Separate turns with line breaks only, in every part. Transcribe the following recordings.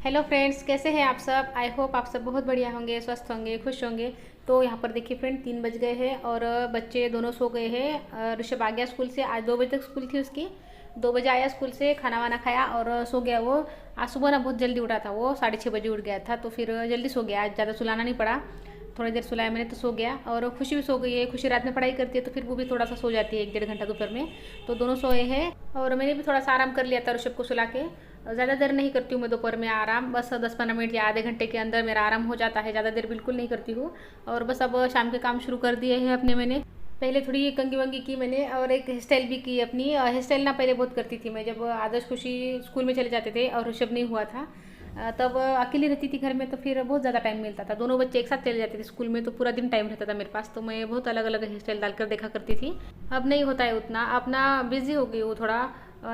Hello friends, कैसे हैं आप सब। आई होप आप सब बहुत बढ़िया होंगे, स्वस्थ होंगे, खुश होंगे। तो यहाँ पर देखिए फ्रेंड, 3 बज गए हैं और बच्चे दोनों सो गए हैं। ऋषभ आ गया स्कूल से। आज 2 बजे तक स्कूल थी उसकी। 2 बजे आया स्कूल से, खाना वाना खाया और सो गया वो। आज सुबह ना बहुत जल्दी उठा था वो, 6:30 बजे उठ गया था, तो फिर जल्दी सो गया। आज ज़्यादा सुलाना नहीं पड़ा, थोड़ी देर सुलाया मैंने तो सो गया। और खुशी भी सो गई है। खुशी रात में पढ़ाई करती है तो फिर वो भी थोड़ा सा सो जाती है, 1-1.5 घंटा दोपहर में। तो दोनों सोए हैं और मैंने भी थोड़ा सा आराम कर लिया था ऋषभ को सुला के। ज़्यादा देर नहीं करती हूँ मैं दोपहर में आराम, बस 10-15 मिनट या आधे घंटे के अंदर मेरा आराम हो जाता है। ज़्यादा देर बिल्कुल नहीं करती हूँ। और बस अब शाम के काम शुरू कर दिए हैं अपने मैंने। पहले थोड़ी कंगी वंगी की मैंने और एक हेयर स्टाइल भी की अपनी। हेयर स्टाइल ना पहले बहुत करती थी मैं, जब आदर्श खुशी स्कूल में चले जाते थे और ऋषभ नहीं हुआ था। तब अकेली रहती थी घर में, तो फिर बहुत ज़्यादा टाइम मिलता था। दोनों बच्चे एक साथ चले जाते थे स्कूल में, तो पूरा दिन टाइम रहता था मेरे पास, तो मैं बहुत अलग अलग हेयर स्टाइल डालकर देखा करती थी। अब नहीं होता है उतना, अपना बिजी हो गई हूँ थोड़ा।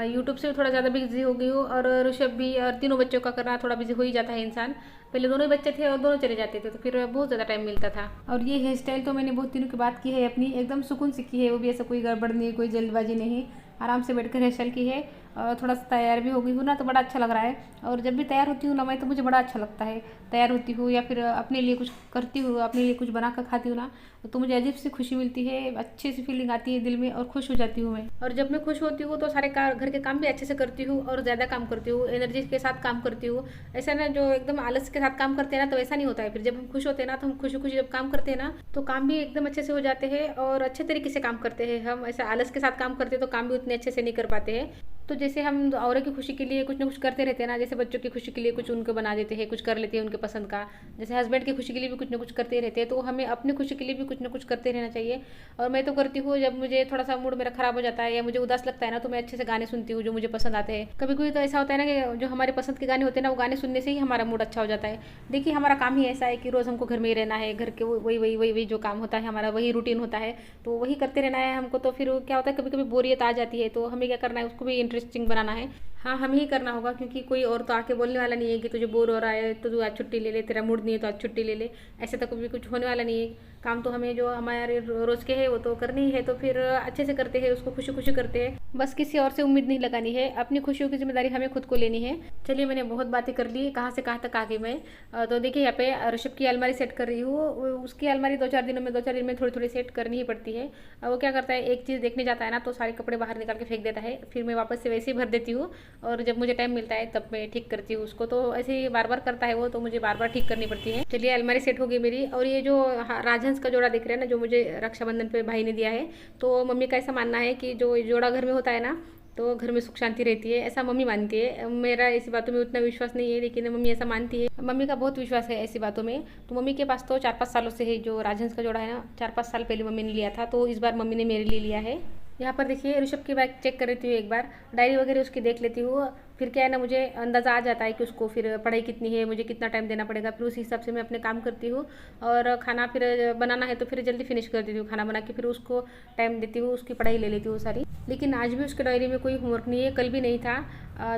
यूट्यूब से थोड़ा ज़्यादा बिजी हो गई हूँ और ऋषभ भी, और तीनों बच्चों का करना थोड़ा बिजी हो ही जाता है इंसान। पहले दोनों ही बच्चे थे और दोनों चले जाते थे, तो फिर बहुत ज़्यादा टाइम मिलता था। और ये हेयर स्टाइल तो मैंने बहुत दिनों के बाद की है अपनी, एकदम सुकून से की है वो भी, ऐसा कोई गड़बड़ नहीं, कोई जल्दबाजी नहीं। आराम से बैठकर हेयर स्टाइल की है। थोड़ा सा तैयार भी हो गई हूँ ना, तो बड़ा अच्छा लग रहा है। और जब भी तैयार होती हूँ ना मैं, तो मुझे बड़ा अच्छा लगता है। तैयार होती हूँ या फिर अपने लिए कुछ करती हूँ, अपने लिए कुछ बना कर खाती हूँ ना, तो मुझे अजीब सी खुशी मिलती है, अच्छी सी फीलिंग आती है दिल में और खुश हो जाती हूँ मैं। और जब मैं खुश होती हूँ तो सारे घर के काम भी अच्छे से करती हूँ और ज़्यादा काम करती हूँ, एनर्जी के साथ काम करती हूँ। ऐसा ना जो एकदम आलस के साथ काम करते हैं ना, तो ऐसा नहीं होता है। फिर जब हम खुश होते हैं ना, तो हम खुशी खुशी जब काम करते हैं ना, तो काम भी एकदम अच्छे से हो जाते हैं और अच्छे तरीके से काम करते हैं। हम ऐसा आलस के साथ काम करते हैं तो काम भी उतने अच्छे से नहीं कर पाते हैं। तो जैसे हम औरों की खुशी के लिए कुछ ना कुछ करते रहते हैं ना, जैसे बच्चों की खुशी के लिए कुछ उनको बना देते हैं, कुछ कर लेते हैं उनके पसंद का। जैसे हस्बैंड की खुशी के लिए भी कुछ ना कुछ करते रहते हैं, तो हमें अपनी खुशी के लिए भी कुछ ना कुछ करते रहना चाहिए। और मैं तो करती हूँ, जब मुझे थोड़ा सा मूड मेरा खराब हो जाता है या मुझे उदास लगता है ना, तो मैं अच्छे से गाने सुनती हूँ जो मुझे पसंद आते हैं। कभी कभी तो ऐसा होता है ना कि जो हमारे पसंद के गाने होते हैं ना, वो गाने सुनने से ही हमारा मूड अच्छा हो जाता है। देखिए हमारा काम ही ऐसा है कि रोज़ हमको घर में ही रहना है, घर के वही वही वही वही जो काम होता है हमारा, वही रूटीन होता है, तो वही करते रहना है हमको। तो फिर क्या होता है, कभी कभी बोरियत आ जाती है, तो हमें क्या करना है, उसको भी इंटरेस्टिंग बनाना है। हाँ, हमें ही करना होगा, क्योंकि कोई और तो आके बोलने वाला नहीं है कि तुझे बोर हो रहा है तो तू आज छुट्टी ले ले, तेरा मूड नहीं है तो आज छुट्टी ले ले। ऐसे तो कभी कुछ होने वाला नहीं है। काम तो हमें जो हमारे रोज़ के है वो तो करनी ही है, तो फिर अच्छे से करते हैं उसको, खुशी खुशी करते हैं। बस किसी और से उम्मीद नहीं लगानी है, अपनी खुशियों की जिम्मेदारी हमें खुद को लेनी है। चलिए, मैंने बहुत बातें कर ली, कहाँ से कहाँ तक आ गई मैं। तो देखिए यहाँ पे ऋषभ की अलमारी सेट कर रही हूँ। उसकी अलमारी 2-4 दिन में थोड़ी थोड़ी सेट करनी ही पड़ती है। वो क्या करता है, एक चीज़ देखने जाता है ना, तो सारे कपड़े बाहर निकाल के फेंक देता है, फिर मैं वापस से वैसे ही भर देती हूँ। और जब मुझे टाइम मिलता है तब मैं ठीक करती हूँ उसको। तो ऐसे ही बार बार करता है वो, तो मुझे बार बार ठीक करनी पड़ती है। चलिए, अलमारी सेट हो गई मेरी। और ये जो राजहंस का जोड़ा दिख रहा है ना, जो मुझे रक्षाबंधन पे भाई ने दिया है, तो मम्मी का ऐसा मानना है कि जो जोड़ा घर में होता है ना, तो घर में सुख शांति रहती है, ऐसा मम्मी मानती है। मेरा ऐसी बातों में उतना विश्वास नहीं है, लेकिन मम्मी ऐसा मानती है। मम्मी का बहुत विश्वास है ऐसी बातों में। तो मम्मी के पास तो 4-5 सालों से है जो राजहंस का जोड़ा है ना, 4-5 साल पहले मम्मी ने लिया था, तो इस बार मम्मी ने मेरे लिए लिया है। यहाँ पर देखिए, ऋषभ की बैग चेक कर लेती हूँ एक बार, डायरी वगैरह उसकी देख लेती हूँ। फिर क्या है ना, मुझे अंदाज़ा आ जाता है कि उसको फिर पढ़ाई कितनी है, मुझे कितना टाइम देना पड़ेगा, फिर उसी हिसाब से मैं अपने काम करती हूँ। और खाना फिर बनाना है तो फिर जल्दी फिनिश कर देती हूँ, खाना बना के फिर उसको टाइम देती हूँ, उसकी पढ़ाई ले लेती हूँ सारी। लेकिन आज भी उसके डायरी में कोई होमवर्क नहीं है, कल भी नहीं था।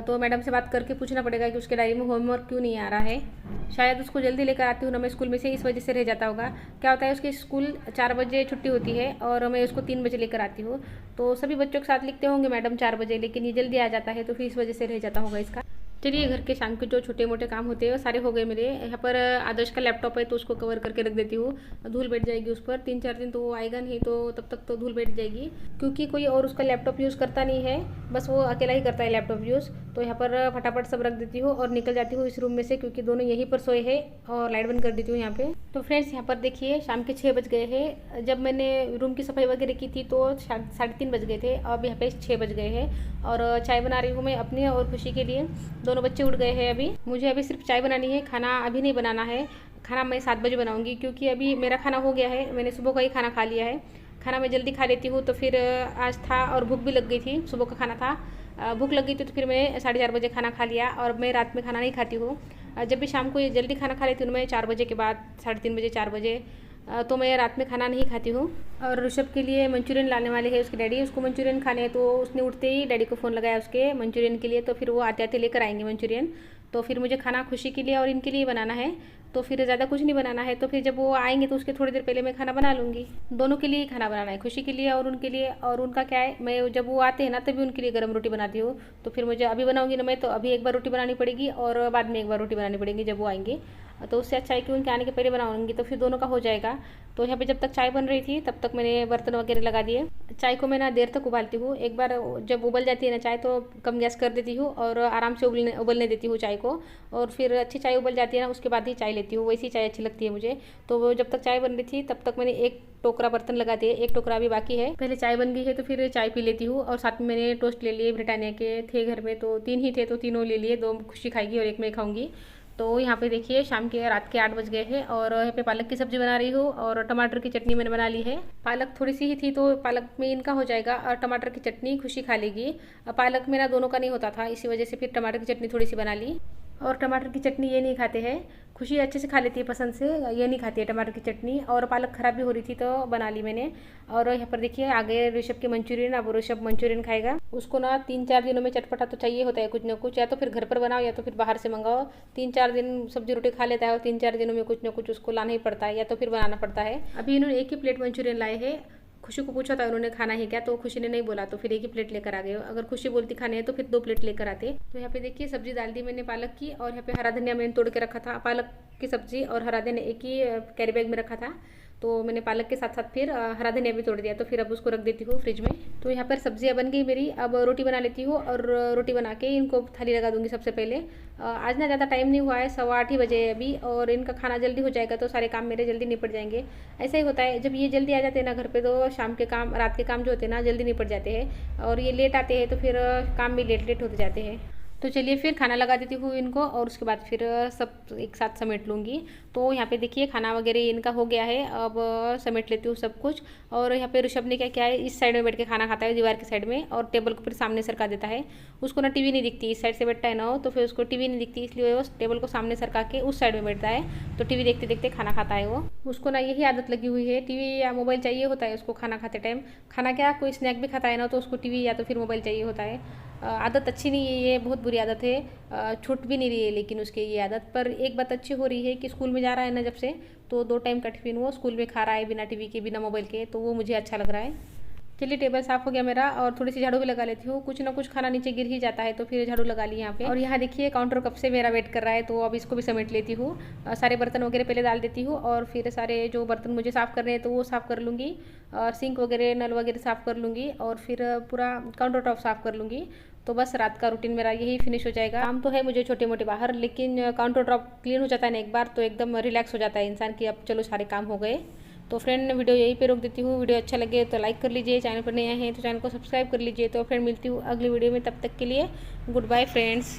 तो मैडम से बात करके पूछना पड़ेगा कि उसके डायरी में होमवर्क क्यों नहीं आ रहा है। शायद उसको जल्दी लेकर आती हूँ ना मैं स्कूल में से, इस वजह से रह जाता होगा। क्या होता है, उसकी स्कूल 4 बजे छुट्टी होती है और मैं उसको 3 बजे लेकर आती हूँ। तो सभी बच्चों के साथ लिखते होंगे मैडम 4 बजे, लेकिन ये जल्दी आ जाता है, तो फिर इस वजह से रह जाता होगा इसका। चलिए, घर के शाम के जो छोटे मोटे काम होते हैं वो सारे हो गए मेरे। यहाँ पर आदर्श का लैपटॉप है, तो उसको कवर करके रख देती हूँ। धूल बैठ जाएगी उस पर, 3-4 दिन तो वो आएगा नहीं, तो तब तक तो धूल बैठ जाएगी, क्योंकि कोई और उसका लैपटॉप यूज़ करता नहीं है, बस वो अकेला ही करता है लैपटॉप यूज़। तो यहाँ पर फटाफट सब रख देती हूँ और निकल जाती हूँ इस रूम में से, क्योंकि दोनों यहीं पर सोए हैं। और लाइट बंद कर देती हूँ यहाँ पे। तो फ्रेंड्स, यहाँ पर देखिए शाम के 6 बज गए हैं। जब मैंने रूम की सफाई वगैरह की थी तो 3:30 बज गए थे, अब यहाँ पे 6 बज गए हैं। और चाय बना रही हूँ मैं अपनी और खुशी के लिए। दोनों बच्चे उठ गए हैं अभी, मुझे अभी सिर्फ चाय बनानी है, खाना अभी नहीं बनाना है। खाना मैं 7 बजे बनाऊँगी, क्योंकि अभी मेरा खाना हो गया है, मैंने सुबह का ही खाना खा लिया है। खाना मैं जल्दी खा लेती हूँ, तो फिर आज था और भूख भी लग गई थी, सुबह का खाना था। भूख लग गई थी तो फिर मैंने 4:30 बजे खाना खा लिया। और मैं रात में खाना नहीं खाती हूँ। जब भी शाम को ये जल्दी खाना खा लेती हूँ मैं 4 बजे के बाद, 3:30 बजे 4 बजे, तो मैं रात में खाना नहीं खाती हूँ। और ऋषभ के लिए मंचूरियन लाने वाले हैं उसके डैडी, उसको मंचूरियन खाने हैं, तो उसने उठते ही डैडी को फ़ोन लगाया उसके मंचूरियन के लिए, तो फिर वो आते आते लेकर आएंगे मंचूरियन। तो फिर मुझे खाना खुशी के लिए और इनके लिए बनाना है। तो फिर ज़्यादा कुछ नहीं बनाना है। तो फिर जब वो आएंगे तो उसके थोड़ी देर पहले मैं खाना बना लूँगी। दोनों के लिए खाना बनाना है, खुशी के लिए और उनके लिए। और उनका क्या है, मैं जब वो आते हैं ना तभी उनके लिए गर्म रोटी बनाती हूँ। तो फिर मुझे अभी बनाऊँगी ना मैं, तो अभी एक बार रोटी बनानी पड़ेगी और बाद में एक बार रोटी बनानी पड़ेगी जब वो आएंगे। तो उससे अच्छा है कि उनके आने के पहले बनाऊँगी, तो फिर दोनों का हो जाएगा। तो यहाँ पे जब तक चाय बन रही थी तब तक मैंने बर्तन वगैरह लगा दिए। चाय को मैं ना देर तक उबालती हूँ। एक बार जब उबल जाती है ना चाय तो कम गैस कर देती हूँ और आराम से उबलने देती हूँ चाय को। और फिर अच्छी चाय उबल जाती है ना उसके बाद ही चाय लेती हूँ, वैसी चाय अच्छी लगती है मुझे। तो वो जब तक चाय बन रही थी तब तक मैंने एक टोकरा बर्तन लगा दिए, एक टोकरा अभी बाकी है। पहले चाय बन गई है तो फिर चाय पी लेती हूँ। और साथ में मैंने टोस्ट ले लिए, ब्रिटानिया के थे घर में, तो 3 ही थे तो तीनों ले लिए। 2 खुशी खाएगी और एक मैं खाऊंगी। तो यहाँ पे देखिए शाम के रात के 8 बज गए हैं और यहाँ पे पालक की सब्ज़ी बना रही हूँ और टमाटर की चटनी मैंने बना ली है। पालक थोड़ी सी ही थी तो पालक में इनका हो जाएगा और टमाटर की चटनी खुशी खा लेगी। पालक मेरा दोनों का नहीं होता था, इसी वजह से फिर टमाटर की चटनी थोड़ी सी बना ली। और टमाटर की चटनी ये नहीं खाते हैं, खुशी अच्छे से खा लेती है पसंद से, ये नहीं खाती है टमाटर की चटनी। और पालक ख़राब भी हो रही थी तो बना ली मैंने। और यहाँ पर देखिए आगे ऋषभ के मंचूरियन, अब ऋषभ मंचूरियन खाएगा। उसको ना 3-4 दिनों में चटपटा तो चाहिए होता है कुछ ना कुछ, या तो फिर घर पर बनाओ या तो फिर बाहर से मंगाओ। 3-4 दिन सब्जी रोटी खा लेता है और 3-4 दिनों में कुछ ना कुछ उसको लाना ही पड़ता है या तो फिर बनाना पड़ता है। अभी इन्होंने एक ही प्लेट मंचूरियन लाए हैं। खुशी को पूछा था उन्होंने खाना है क्या, तो खुशी ने नहीं बोला तो फिर एक ही प्लेट लेकर आ गए। अगर खुशी बोलती खाने हैं तो फिर 2 प्लेट लेकर आते। तो यहाँ पे देखिए सब्जी डाल दी मैंने पालक की, और यहाँ पे हरा धनिया मैंने तोड़ के रखा था। पालक की सब्जी और हरा धनिया एक ही कैरी बैग में रखा था, तो मैंने पालक के साथ साथ फिर हरा धनिया भी तोड़ दिया। तो फिर अब उसको रख देती हूँ फ्रिज में। तो यहाँ पर सब्जियाँ बन गई मेरी, अब रोटी बना लेती हूँ और रोटी बना के इनको थाली लगा दूंगी सबसे पहले। आज ना ज़्यादा टाइम नहीं हुआ है, 7:15 ही बजे है अभी, और इनका खाना जल्दी हो जाएगा तो सारे काम मेरे जल्दी निपट जाएंगे। ऐसा ही होता है, जब ये जल्दी आ जाते हैं ना घर पे तो शाम के काम, रात के काम जो होते हैं ना जल्दी निपट जाते हैं, और ये लेट आते हैं तो फिर काम भी लेट लेट होते जाते हैं। तो चलिए फिर खाना लगा देती हूँ इनको और उसके बाद फिर सब एक साथ समेट लूँगी। तो यहाँ पे देखिए खाना वगैरह इनका हो गया है, अब समेट लेती हूँ सब कुछ। और यहाँ पे ऋषभ ने क्या किया है, इस साइड में बैठ के खाना खाता है दीवार की साइड में, और टेबल को फिर सामने सरका देता है। उसको ना टीवी नहीं दिखती, इस साइड से बैठता है ना तो फिर उसको टीवी नहीं दिखती, इसलिए वो टेबल को सामने सरका के उस साइड में बैठता है। तो टीवी देखते देखते खाना खाता है वो। उसको ना यही आदत लगी हुई है, टीवी या मोबाइल चाहिए होता है उसको खाना खाते टाइम। खाना क्या, कोई स्नैक भी खाता है ना तो उसको टीवी या तो फिर मोबाइल चाहिए होता है। आदत अच्छी नहीं है, ये बहुत बुरी आदत है। छूट भी नहीं रही है लेकिन उसकी ये आदत। पर एक बात अच्छी हो रही है कि स्कूल में जा रहा है ना जब से, तो 2 टाइम का टिफिन वो स्कूल में खा रहा है बिना टीवी के बिना मोबाइल के, तो वो मुझे अच्छा लग रहा है। चलिए टेबल साफ हो गया मेरा, और थोड़ी सी झाड़ू भी लगा लेती हूँ। कुछ ना कुछ खाना नीचे गिर ही जाता है तो फिर झाड़ू लगा ली यहाँ पे। और यहाँ देखिए काउंटर कब से मेरा वेट कर रहा है, तो अब इसको भी समेट लेती हूँ। सारे बर्तन वगैरह पहले डाल देती हूँ और फिर सारे जो बर्तन मुझे साफ़ करने हैं तो वो साफ़ कर लूँगी। और सिंक वगैरह नल वगैरह साफ़ कर लूँगी और फिर पूरा काउंटर टॉप साफ़ कर लूँगी। तो बस रात का रूटीन मेरा यही फिनिश हो जाएगा। काम तो है मुझे छोटे मोटे बाहर, लेकिन काउंटर टॉप क्लीन हो जाता है ना एक बार तो एकदम रिलैक्स हो जाता है इंसान कि अब चलो सारे काम हो गए। तो फ्रेंड वीडियो यहीं पे रोक देती हूँ। वीडियो अच्छा लगे तो लाइक कर लीजिए, चैनल पर नए हैं तो चैनल को सब्सक्राइब कर लीजिए। तो फ्रेंड मिलती हूँ अगली वीडियो में, तब तक के लिए गुड बाय फ्रेंड्स।